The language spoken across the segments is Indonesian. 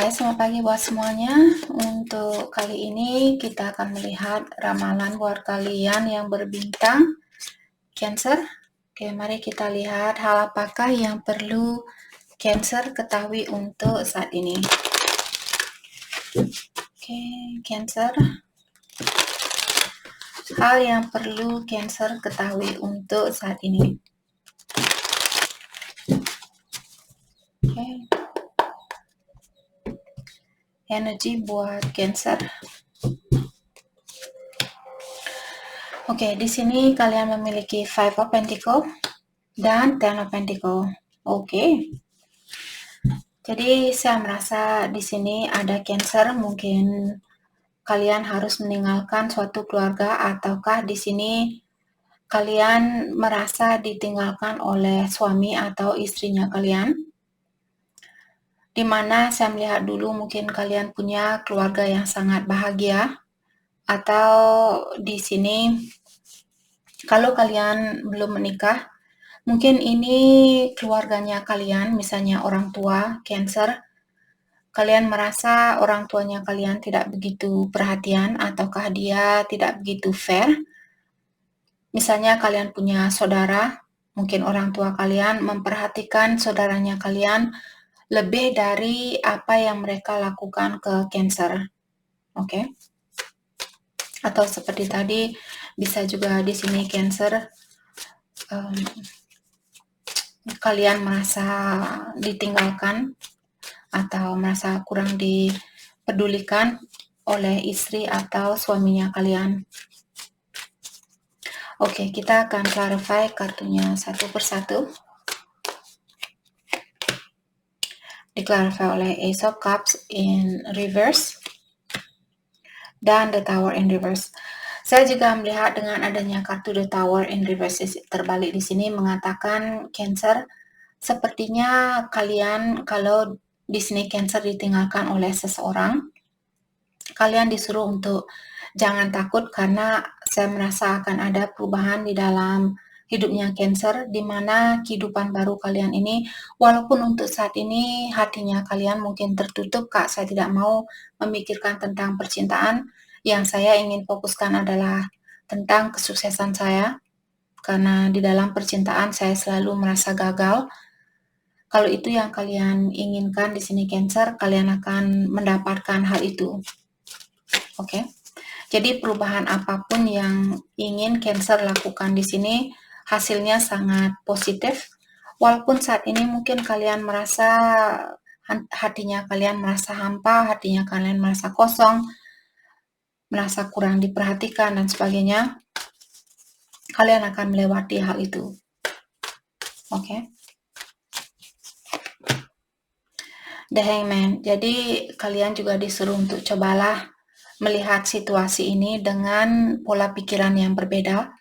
Hai, selamat pagi buat semuanya. Untuk kali ini kita akan melihat ramalan buat kalian yang berbintang Cancer. Oke, mari kita lihat hal apakah yang perlu Cancer ketahui untuk saat ini. Oke, Cancer. Hal yang perlu Cancer ketahui untuk saat ini. Oke. Energi buat Cancer. Oke, di sini kalian memiliki Five of Pentacles dan Ten of Pentacles. Oke. Jadi saya merasa di sini ada Cancer, mungkin kalian harus meninggalkan suatu keluarga ataukah di sini kalian merasa ditinggalkan oleh suami atau istrinya kalian. Dimana saya melihat dulu mungkin kalian punya keluarga yang sangat bahagia, atau di sini kalau kalian belum menikah, mungkin ini keluarganya kalian, misalnya orang tua Cancer. Kalian merasa orang tuanya kalian tidak begitu perhatian ataukah dia tidak begitu fair. Misalnya kalian punya saudara, mungkin orang tua kalian memperhatikan saudaranya kalian lebih dari apa yang mereka lakukan ke Cancer. Oke. Atau seperti tadi, bisa juga di sini Cancer, kalian merasa ditinggalkan atau merasa kurang dipedulikan oleh istri atau suaminya kalian. Oke, kita akan clarify kartunya satu persatu. Diklarify oleh Ace of Cups in reverse dan The Tower in reverse. Saya juga melihat dengan adanya kartu The Tower in reverse terbalik di sini mengatakan Cancer, sepertinya kalian kalau di sini Cancer ditinggalkan oleh seseorang, kalian disuruh untuk jangan takut karena saya merasa akan ada perubahan di dalam hidupnya Cancer, di mana kehidupan baru kalian ini, walaupun untuk saat ini hatinya kalian mungkin tertutup, Kak, saya tidak mau memikirkan tentang percintaan. Yang saya ingin fokuskan adalah tentang kesuksesan saya, karena di dalam percintaan saya selalu merasa gagal. Kalau itu yang kalian inginkan di sini Cancer, kalian akan mendapatkan hal itu. Oke. Jadi perubahan apapun yang ingin Cancer lakukan di sini, hasilnya sangat positif. Walaupun saat ini mungkin kalian merasa hatinya kalian merasa hampa, hatinya kalian merasa kosong, merasa kurang diperhatikan dan sebagainya, kalian akan melewati hal itu. Oke. The Hangman. Jadi kalian juga disuruh untuk cobalah melihat situasi ini dengan pola pikiran yang berbeda.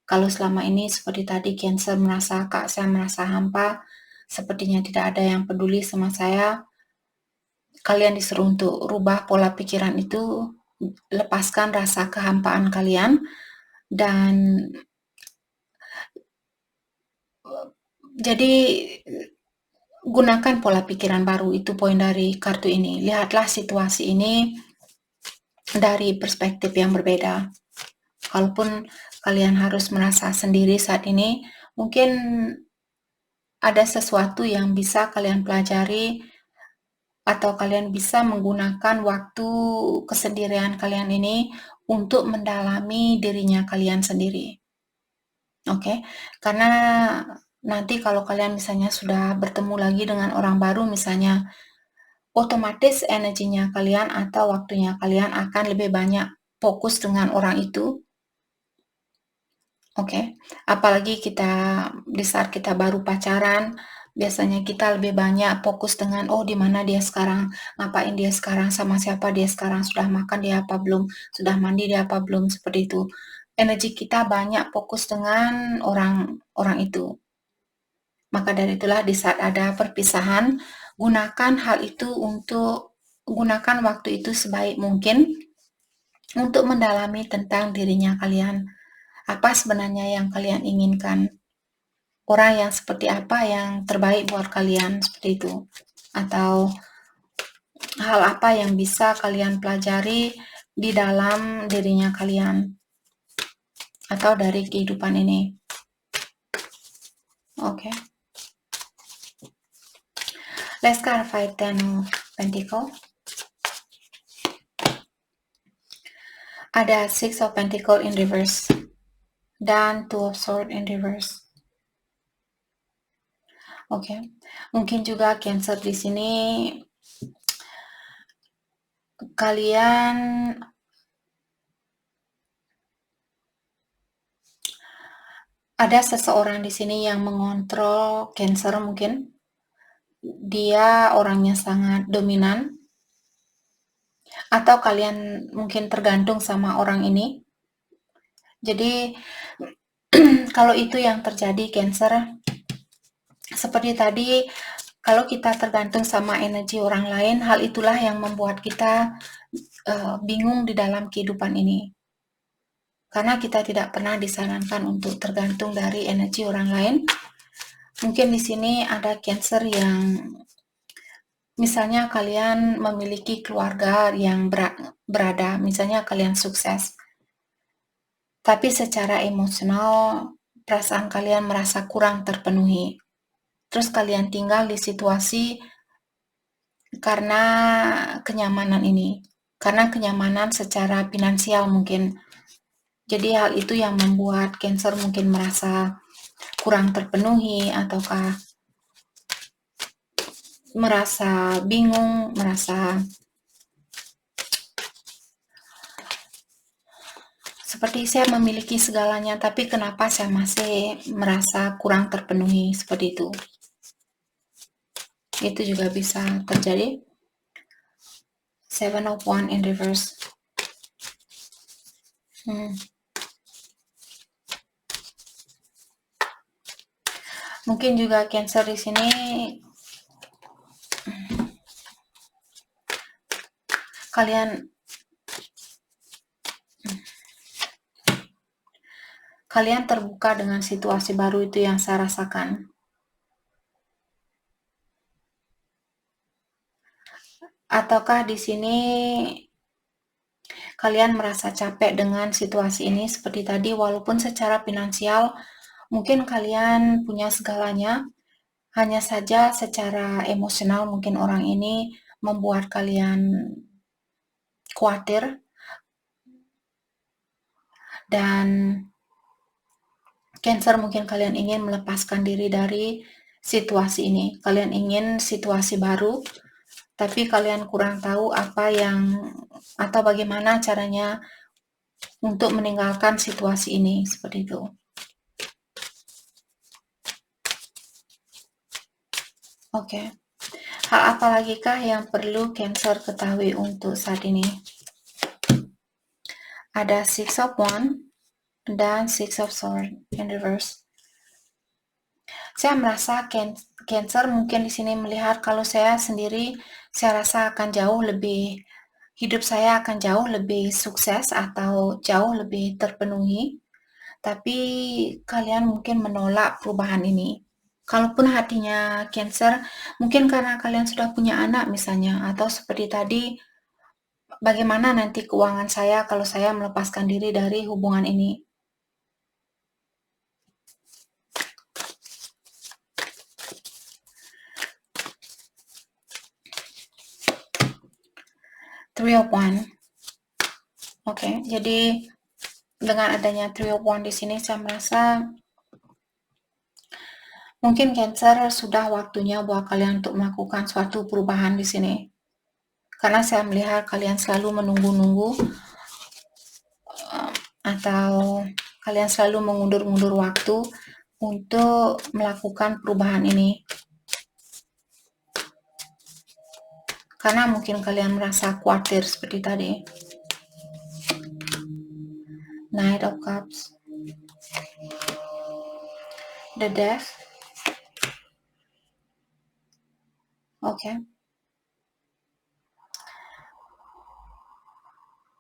Kalau selama ini seperti tadi Cancer merasa, Kak, saya merasa hampa, sepertinya tidak ada yang peduli sama saya. Kalian disuruh untuk rubah pola pikiran itu, lepaskan rasa kehampaan kalian, dan jadi gunakan pola pikiran baru. Itu poin dari kartu ini. Lihatlah situasi ini dari perspektif yang berbeda. Kalaupun kalian harus merasa sendiri saat ini, mungkin ada sesuatu yang bisa kalian pelajari atau kalian bisa menggunakan waktu kesendirian kalian ini untuk mendalami dirinya kalian sendiri. Oke, karena nanti kalau kalian misalnya sudah bertemu lagi dengan orang baru misalnya, otomatis energinya kalian atau waktunya kalian akan lebih banyak fokus dengan orang itu. Oke, apalagi di saat kita baru pacaran, biasanya kita lebih banyak fokus dengan, oh di mana dia sekarang, ngapain dia sekarang, sama siapa dia sekarang, sudah makan dia apa belum, sudah mandi dia apa belum, seperti itu. Energi kita banyak fokus dengan orang itu. Maka dari itulah di saat ada perpisahan, gunakan waktu itu sebaik mungkin untuk mendalami tentang dirinya kalian. Apa sebenarnya yang kalian inginkan? Orang yang seperti apa yang terbaik buat kalian, seperti itu. Atau hal apa yang bisa kalian pelajari di dalam dirinya kalian atau dari kehidupan ini. Oke. Let's clarify Ten of Pentacle. Ada Six of Pentacle in reverse dan Two of Swords in reverse. Oke. Mungkin juga Cancer di sini kalian ada seseorang di sini yang mengontrol Cancer mungkin. Dia orangnya sangat dominan. Atau kalian mungkin tergantung sama orang ini. Jadi kalau itu yang terjadi Cancer, seperti tadi, kalau kita tergantung sama energi orang lain, hal itulah yang membuat kita bingung di dalam kehidupan ini. Karena kita tidak pernah disarankan untuk tergantung dari energi orang lain. Mungkin di sini ada Cancer yang misalnya kalian memiliki keluarga yang berada, misalnya kalian sukses. Tapi secara emosional, perasaan kalian merasa kurang terpenuhi. Terus kalian tinggal di situasi karena kenyamanan ini. Karena kenyamanan secara finansial mungkin. Jadi hal itu yang membuat Cancer mungkin merasa kurang terpenuhi ataukah merasa bingung, merasa seperti saya memiliki segalanya, tapi kenapa saya masih merasa kurang terpenuhi seperti itu. Itu juga bisa terjadi. Seven of Wands in reverse. Mungkin juga Cancer di sini kalian terbuka dengan situasi baru itu yang saya rasakan. Ataukah di sini kalian merasa capek dengan situasi ini seperti tadi, walaupun secara finansial mungkin kalian punya segalanya, hanya saja secara emosional mungkin orang ini membuat kalian khawatir dan Cancer mungkin kalian ingin melepaskan diri dari situasi ini. Kalian ingin situasi baru, tapi kalian kurang tahu apa yang atau bagaimana caranya untuk meninggalkan situasi ini, seperti itu. Oke. Hal apa lagi kah yang perlu Cancer ketahui untuk saat ini? Ada Six of Wands dan Six of Swords in reverse. Saya merasa Cancer mungkin di sini melihat kalau saya sendiri, saya rasa akan jauh lebih, hidup saya akan jauh lebih sukses atau jauh lebih terpenuhi. Tapi kalian mungkin menolak perubahan ini. Kalaupun hatinya Cancer, mungkin karena kalian sudah punya anak misalnya, atau seperti tadi, bagaimana nanti keuangan saya kalau saya melepaskan diri dari hubungan ini. Three of Wands. Oke, jadi dengan adanya Three of Wands di sini saya merasa mungkin Cancer sudah waktunya buat kalian untuk melakukan suatu perubahan di sini. Karena saya melihat kalian selalu menunggu-nunggu atau kalian selalu mengundur-undur waktu untuk melakukan perubahan ini. Karena mungkin kalian merasa khawatir seperti tadi. Knight of Cups. The Death. Oke.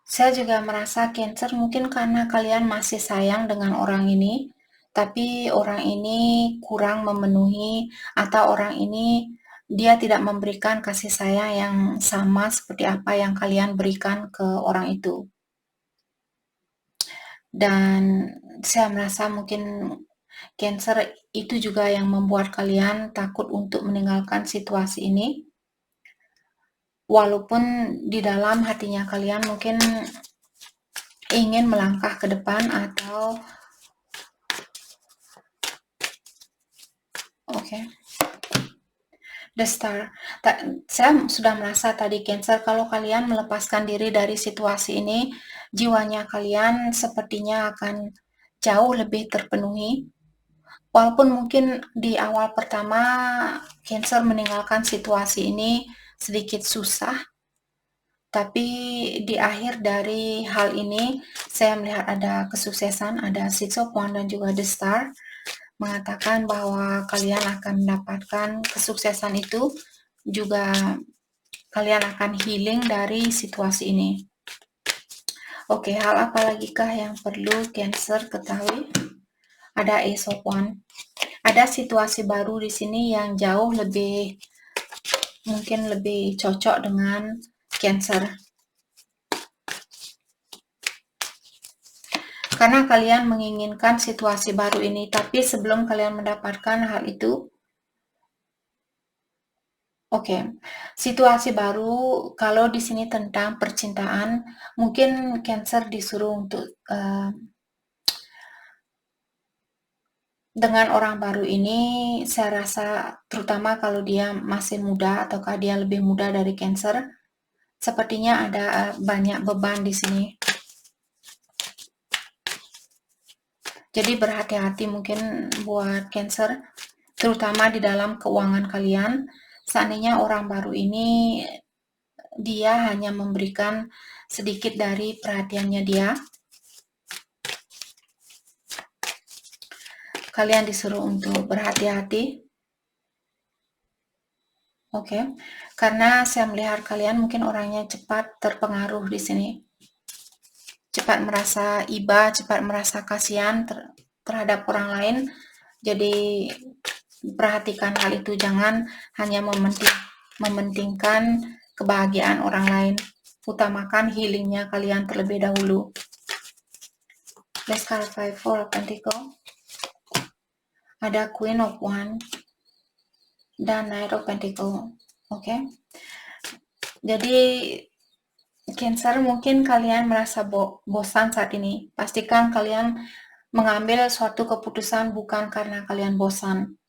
Saya juga merasa Cancer mungkin karena kalian masih sayang dengan orang ini, tapi orang ini kurang memenuhi atau orang ini dia tidak memberikan kasih sayang yang sama seperti apa yang kalian berikan ke orang itu. Dan saya merasa mungkin Cancer itu juga yang membuat kalian takut untuk meninggalkan situasi ini. Walaupun di dalam hatinya kalian mungkin ingin melangkah ke depan atau The Star. Saya sudah merasa tadi Cancer kalau kalian melepaskan diri dari situasi ini, jiwanya kalian sepertinya akan jauh lebih terpenuhi. Walaupun mungkin di awal pertama Cancer meninggalkan situasi ini sedikit susah, tapi di akhir dari hal ini saya melihat ada kesuksesan, ada Six of Wands dan juga The Star mengatakan bahwa kalian akan mendapatkan kesuksesan itu, juga kalian akan healing dari situasi ini. Oke, hal apa lagi kah yang perlu Cancer ketahui? Ada Ace of Wands. Ada situasi baru di sini yang jauh lebih mungkin lebih cocok dengan Cancer. Karena kalian menginginkan situasi baru ini, tapi sebelum kalian mendapatkan hal itu, situasi baru kalau di sini tentang percintaan, mungkin Cancer disuruh untuk dengan orang baru ini, saya rasa terutama kalau dia masih muda ataukah dia lebih muda dari Cancer, sepertinya ada banyak beban di sini. Jadi berhati-hati mungkin buat Cancer, terutama di dalam keuangan kalian. Seandainya orang baru ini dia hanya memberikan sedikit dari perhatiannya dia, kalian disuruh untuk berhati-hati. Karena saya melihat kalian mungkin orangnya cepat terpengaruh di sini. Cepat merasa iba, cepat merasa kasihan terhadap orang lain. Jadi perhatikan hal itu, jangan hanya mementingkan kebahagiaan orang lain. Utamakan healingnya kalian terlebih dahulu. Let's clarify Four of Pentacles. Ada Queen of Wands dan Knight of Pentacles. Jadi Cancer, mungkin kalian merasa bosan saat ini. Pastikan kalian mengambil suatu keputusan bukan karena kalian bosan.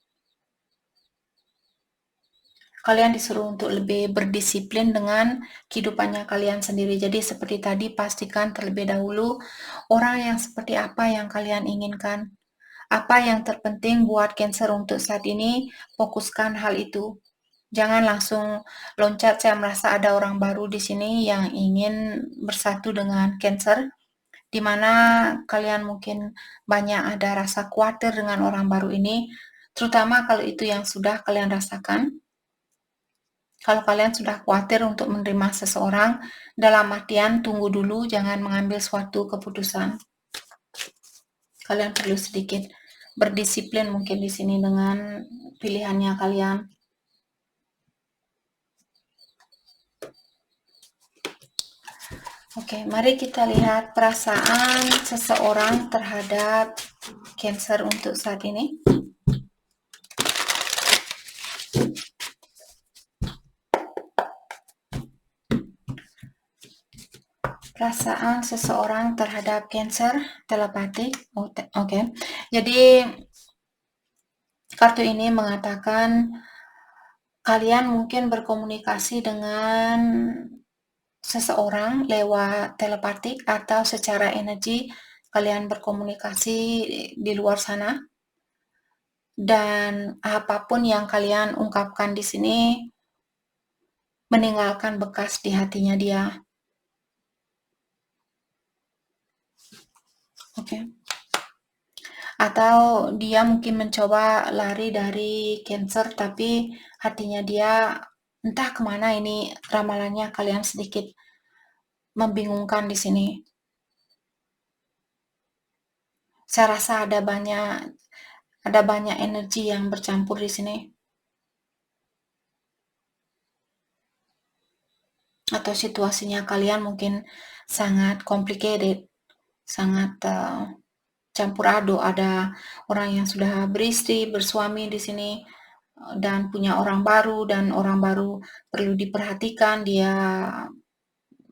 Kalian disuruh untuk lebih berdisiplin dengan kehidupannya kalian sendiri. Jadi seperti tadi, pastikan terlebih dahulu orang yang seperti apa yang kalian inginkan. Apa yang terpenting buat Cancer untuk saat ini, fokuskan hal itu. Jangan langsung loncat. Saya merasa ada orang baru di sini yang ingin bersatu dengan Cancer, di mana kalian mungkin banyak ada rasa khawatir dengan orang baru ini, terutama kalau itu yang sudah kalian rasakan. Kalau kalian sudah khawatir untuk menerima seseorang, dalam artian tunggu dulu, jangan mengambil suatu keputusan. Kalian perlu sedikit berdisiplin mungkin di sini dengan pilihannya kalian. Mari kita lihat perasaan seseorang terhadap Cancer untuk saat ini. Perasaan seseorang terhadap Cancer, telepati. Jadi kartu ini mengatakan kalian mungkin berkomunikasi dengan seseorang lewat telepatik atau secara energi, kalian berkomunikasi di luar sana. Dan apapun yang kalian ungkapkan di sini meninggalkan bekas di hatinya dia. Atau dia mungkin mencoba lari dari Cancer, tapi hatinya dia entah kemana. Ini ramalannya kalian sedikit membingungkan di sini. Saya rasa ada banyak energi yang bercampur di sini. atau situasinya kalian mungkin sangat complicated, sangat campur aduk. Ada orang yang sudah beristri, bersuami di sini, dan punya orang baru, dan orang baru perlu diperhatikan. Dia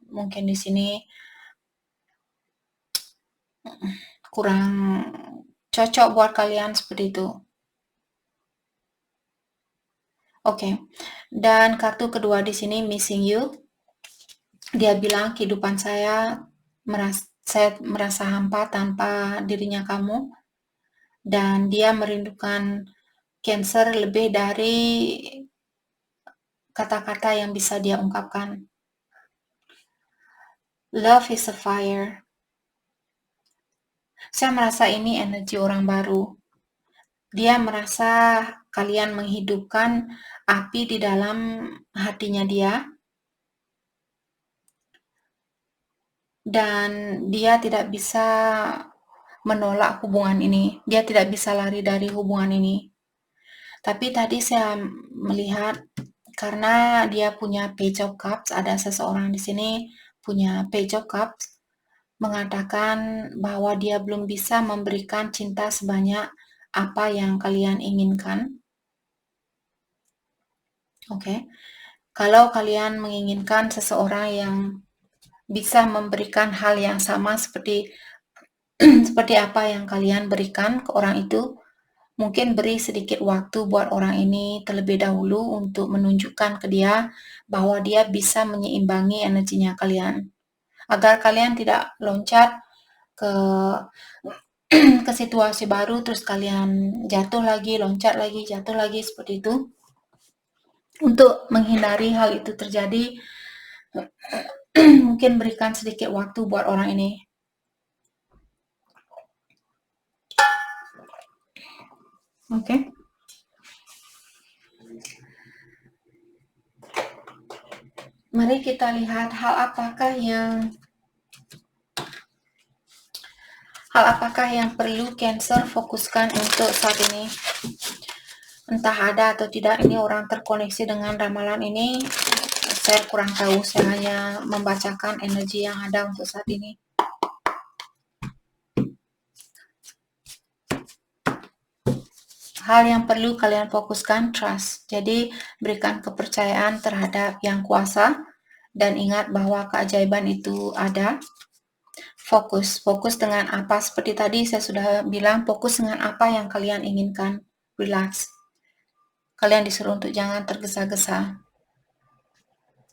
mungkin di sini kurang cocok buat kalian seperti itu. Oke. Dan kartu kedua di sini missing you. Dia bilang kehidupan saya merasa hampa tanpa dirinya kamu, dan dia merindukan Cancer lebih dari kata-kata yang bisa dia ungkapkan. Love is a fire. Saya merasa ini energi orang baru. Dia merasa kalian menghidupkan api di dalam hatinya dia, dan dia tidak bisa menolak hubungan ini. Dia tidak bisa lari dari hubungan ini. Tapi tadi saya melihat karena dia punya Page of Cups, ada seseorang di sini punya Page of Cups, mengatakan bahwa dia belum bisa memberikan cinta sebanyak apa yang kalian inginkan. Oke. Kalau kalian menginginkan seseorang yang bisa memberikan hal yang sama seperti seperti apa yang kalian berikan ke orang itu, mungkin beri sedikit waktu buat orang ini terlebih dahulu untuk menunjukkan ke dia bahwa dia bisa menyeimbangi energinya kalian, agar kalian tidak loncat ke ke situasi baru terus kalian jatuh lagi, loncat lagi, jatuh lagi, seperti itu. Untuk menghindari hal itu terjadi, mungkin berikan sedikit waktu buat orang ini. Oke. Mari kita lihat hal apakah yang perlu Cancer fokuskan untuk saat ini. Entah ada atau tidak ini orang terkoneksi dengan ramalan ini, saya kurang tahu. Saya hanya membacakan energi yang ada untuk saat ini. Hal yang perlu kalian fokuskan, trust. Jadi berikan kepercayaan terhadap yang kuasa, dan ingat bahwa keajaiban itu ada. Fokus dengan apa, seperti tadi saya sudah bilang, fokus dengan apa yang kalian inginkan. Relax. Kalian disuruh untuk jangan tergesa-gesa.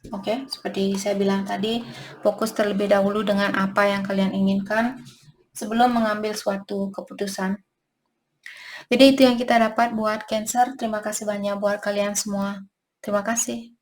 Oke, seperti saya bilang tadi, fokus terlebih dahulu dengan apa yang kalian inginkan sebelum mengambil suatu keputusan. Jadi itu yang kita dapat buat Cancer. Terima kasih banyak buat kalian semua. Terima kasih.